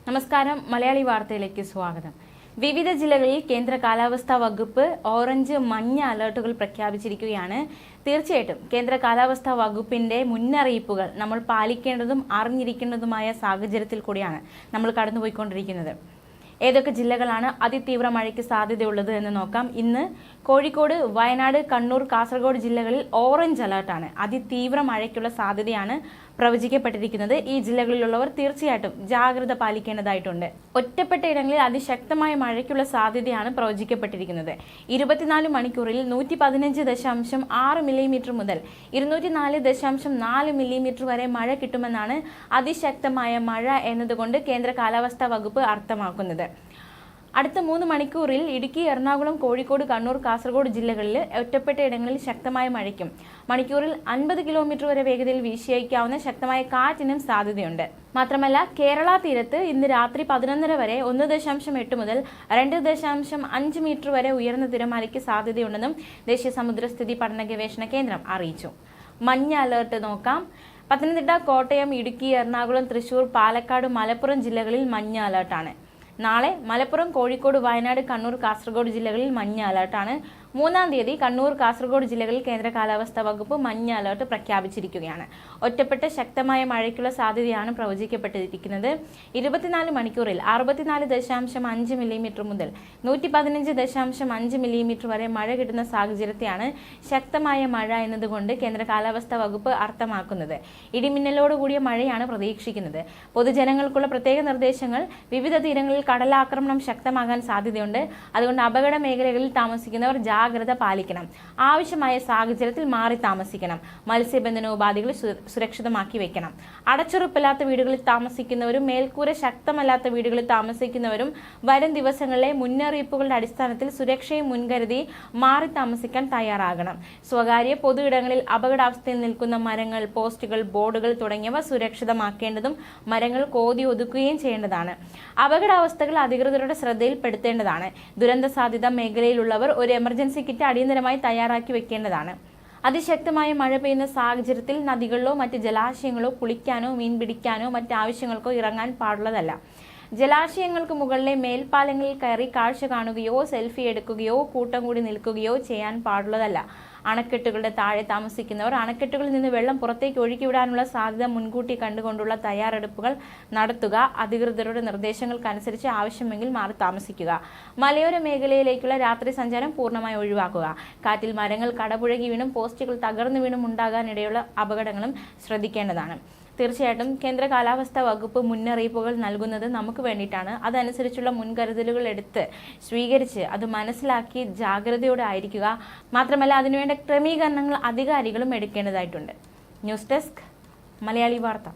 നമസ്കാരം, മലയാളി വാർത്തയിലേക്ക് സ്വാഗതം. വിവിധ ജില്ലകളിൽ കേന്ദ്ര കാലാവസ്ഥാ വകുപ്പ് ഓറഞ്ച്, മഞ്ഞ അലർട്ടുകൾ പ്രഖ്യാപിച്ചിരിക്കുകയാണ്. തീർച്ചയായിട്ടും കേന്ദ്ര കാലാവസ്ഥാ വകുപ്പിന്റെ മുന്നറിയിപ്പുകൾ നമ്മൾ പാലിക്കേണ്ടതും അറിഞ്ഞിരിക്കേണ്ടതുമായ സാഹചര്യത്തിൽ കൂടിയാണ് നമ്മൾ കടന്നുപോയിക്കൊണ്ടിരിക്കുന്നത്. ഏതൊക്കെ ജില്ലകളാണ് അതിതീവ്ര മഴയ്ക്ക് സാധ്യതയുള്ളത് എന്ന് നോക്കാം. ഇന്ന് കോഴിക്കോട്, വയനാട്, കണ്ണൂർ, കാസർഗോഡ് ജില്ലകളിൽ ഓറഞ്ച് അലർട്ടാണ്. അതിതീവ്ര മഴയ്ക്കുള്ള സാധ്യതയാണ് പ്രവചിക്കപ്പെട്ടിരിക്കുന്നത്. ഈ ജില്ലകളിലുള്ളവർ തീർച്ചയായിട്ടും ജാഗ്രത പാലിക്കേണ്ടതായിട്ടുണ്ട്. ഒറ്റപ്പെട്ട ഇടങ്ങളിൽ അതിശക്തമായ മഴയ്ക്കുള്ള സാധ്യതയാണ് പ്രവചിക്കപ്പെട്ടിരിക്കുന്നത്. 24 മണിക്കൂറിൽ 115.6 മില്ലിമീറ്റർ മുതൽ 204.4 മില്ലിമീറ്റർ വരെ മഴ കിട്ടുമെന്നാണ് അതിശക്തമായ മഴ എന്നതുകൊണ്ട് കേന്ദ്ര കാലാവസ്ഥാ വകുപ്പ് അർത്ഥമാക്കുന്നത്. അടുത്ത 3 മണിക്കൂറിൽ ഇടുക്കി, എറണാകുളം, കോഴിക്കോട്, കണ്ണൂർ, കാസർഗോഡ് ജില്ലകളിൽ ഒറ്റപ്പെട്ട ഇടങ്ങളിൽ ശക്തമായ മഴയ്ക്കും മണിക്കൂറിൽ 50 കിലോമീറ്റർ വരെ വേഗതയിൽ വീശിയേക്കാവുന്ന ശക്തമായ കാറ്റിനും സാധ്യതയുണ്ട്. മാത്രമല്ല, കേരള തീരത്ത് ഇന്ന് രാത്രി 11:30 വരെ 1.8 മുതൽ 2.5 മീറ്റർ വരെ ഉയർന്ന തിരമാലയ്ക്ക് സാധ്യതയുണ്ടെന്നും ദേശീയ സമുദ്രസ്ഥിതി പഠന ഗവേഷണ കേന്ദ്രം അറിയിച്ചു. മഞ്ഞ അലർട്ട് നോക്കാം. പത്തനംതിട്ട, കോട്ടയം, ഇടുക്കി, എറണാകുളം, തൃശൂർ, പാലക്കാട്, മലപ്പുറം ജില്ലകളിൽ മഞ്ഞ അലർട്ടാണ്. നാളെ മലപ്പുറം, കോഴിക്കോട്, വയനാട്, കണ്ണൂർ, കാസർഗോഡ് ജില്ലകളിൽ മഞ്ഞ അലർട്ടാണ്. 3-ാം തീയതി കണ്ണൂർ, കാസർഗോഡ് ജില്ലകളിൽ കേന്ദ്ര കാലാവസ്ഥാ വകുപ്പ് മഞ്ഞ അലർട്ട് പ്രഖ്യാപിച്ചിരിക്കുകയാണ്. ഒറ്റപ്പെട്ട ശക്തമായ മഴയ്ക്കുള്ള സാധ്യതയാണ് പ്രവചിക്കപ്പെട്ടിരിക്കുന്നത്. 24 മണിക്കൂറിൽ 64.5 മില്ലിമീറ്റർ മുതൽ 115.5 മില്ലിമീറ്റർ വരെ മഴ കിട്ടുന്ന സാഹചര്യത്തെയാണ് ശക്തമായ മഴ എന്നതുകൊണ്ട് കേന്ദ്ര കാലാവസ്ഥാ വകുപ്പ് അർത്ഥമാക്കുന്നത്. ഇടിമിന്നലോടുകൂടിയ മഴയാണ് പ്രതീക്ഷിക്കുന്നത്. പൊതുജനങ്ങൾക്കുള്ള പ്രത്യേക നിർദ്ദേശങ്ങൾ: വിവിധ തീരങ്ങളിൽ കടലാക്രമണം ശക്തമാകാൻ സാധ്യതയുണ്ട്. അതുകൊണ്ട് അപകട മേഖലകളിൽ താമസിക്കുന്നവർ ജാഗ്രത പാലിക്കണം. ആവശ്യമായ സാഹചര്യത്തിൽ മാറി താമസിക്കണം. മത്സ്യബന്ധന ഉപാധികൾ സുരക്ഷിതമാക്കി വെക്കണം. അടച്ചുറപ്പില്ലാത്ത വീടുകളിൽ താമസിക്കുന്നവരും മേൽക്കൂര ശക്തമല്ലാത്ത വീടുകളിൽ താമസിക്കുന്നവരും വരും ദിവസങ്ങളിലെ മുന്നറിയിപ്പുകളുടെ അടിസ്ഥാനത്തിൽ സുരക്ഷയും മുൻകരുതി മാറി താമസിക്കാൻ തയ്യാറാകണം. സ്വകാര്യ പൊതു ഇടങ്ങളിൽ അപകടാവസ്ഥയിൽ നിൽക്കുന്ന മരങ്ങൾ, പോസ്റ്റുകൾ, ബോർഡുകൾ തുടങ്ങിയവ സുരക്ഷിതമാക്കേണ്ടതും മരങ്ങൾ കോതി ഒതുക്കുകയും ചെയ്യേണ്ടതാണ്. അപകടാവസ്ഥകൾ അധികൃതരുടെ ശ്രദ്ധയിൽപ്പെടുത്തേണ്ടതാണ്. ദുരന്ത സാധ്യത മേഖലയിലുള്ളവർ ഒരു എമർജൻസി കിറ്റ് അടിയന്തരമായി തയ്യാറാക്കി വെക്കേണ്ടതാണ്. അതിശക്തമായ മഴ പെയ്യുന്ന സാഹചര്യത്തിൽ നദികളിലോ മറ്റ് ജലാശയങ്ങളോ കുളിക്കാനോ മീൻ പിടിക്കാനോ മറ്റാവശ്യങ്ങൾക്കോ ഇറങ്ങാൻ പാടുള്ളതല്ല. ജലാശയങ്ങൾക്ക് മുകളിലെ മേൽപ്പാലങ്ങളിൽ കയറി കാഴ്ച കാണുകയോ സെൽഫി എടുക്കുകയോ കൂട്ടം കൂടി നിൽക്കുകയോ ചെയ്യാൻ പാടുള്ളതല്ല. അണക്കെട്ടുകളുടെ താഴെ താമസിക്കുന്നവർ അണക്കെട്ടുകളിൽ നിന്ന് വെള്ളം പുറത്തേക്ക് ഒഴുക്കിവിടാനുള്ള സാധ്യത മുൻകൂട്ടി കണ്ടുകൊണ്ടുള്ള തയ്യാറെടുപ്പുകൾ നടത്തുക. അധികൃതരുടെ നിർദ്ദേശങ്ങൾക്കനുസരിച്ച് ആവശ്യമെങ്കിൽ മാറി താമസിക്കുക. മലയോര മേഖലയിലേക്കുള്ള രാത്രി സഞ്ചാരം പൂർണ്ണമായി ഒഴിവാക്കുക. കാറ്റിൽ മരങ്ങൾ കടപുഴകി വീണും പോസ്റ്റുകൾ തകർന്നു വീണും ഉണ്ടാകാനിടയുള്ള അപകടങ്ങളും ശ്രദ്ധിക്കേണ്ടതാണ്. തീർച്ചയായിട്ടും കേന്ദ്ര കാലാവസ്ഥാ വകുപ്പ് മുന്നറിയിപ്പുകൾ നൽകുന്നത് നമുക്ക് വേണ്ടിയിട്ടാണ്. അതനുസരിച്ചുള്ള മുൻകരുതലുകൾ എടുത്ത് സ്വീകരിച്ച് അത് മനസ്സിലാക്കി ജാഗ്രതയോടെ ആയിരിക്കുക. മാത്രമല്ല, അതിനുവേണ്ട ക്രമീകരണങ്ങൾ അധികാരികളും എടുക്കേണ്ടതായിട്ടുണ്ട്. ന്യൂസ് ഡെസ്ക്, മലയാളി വാർത്ത.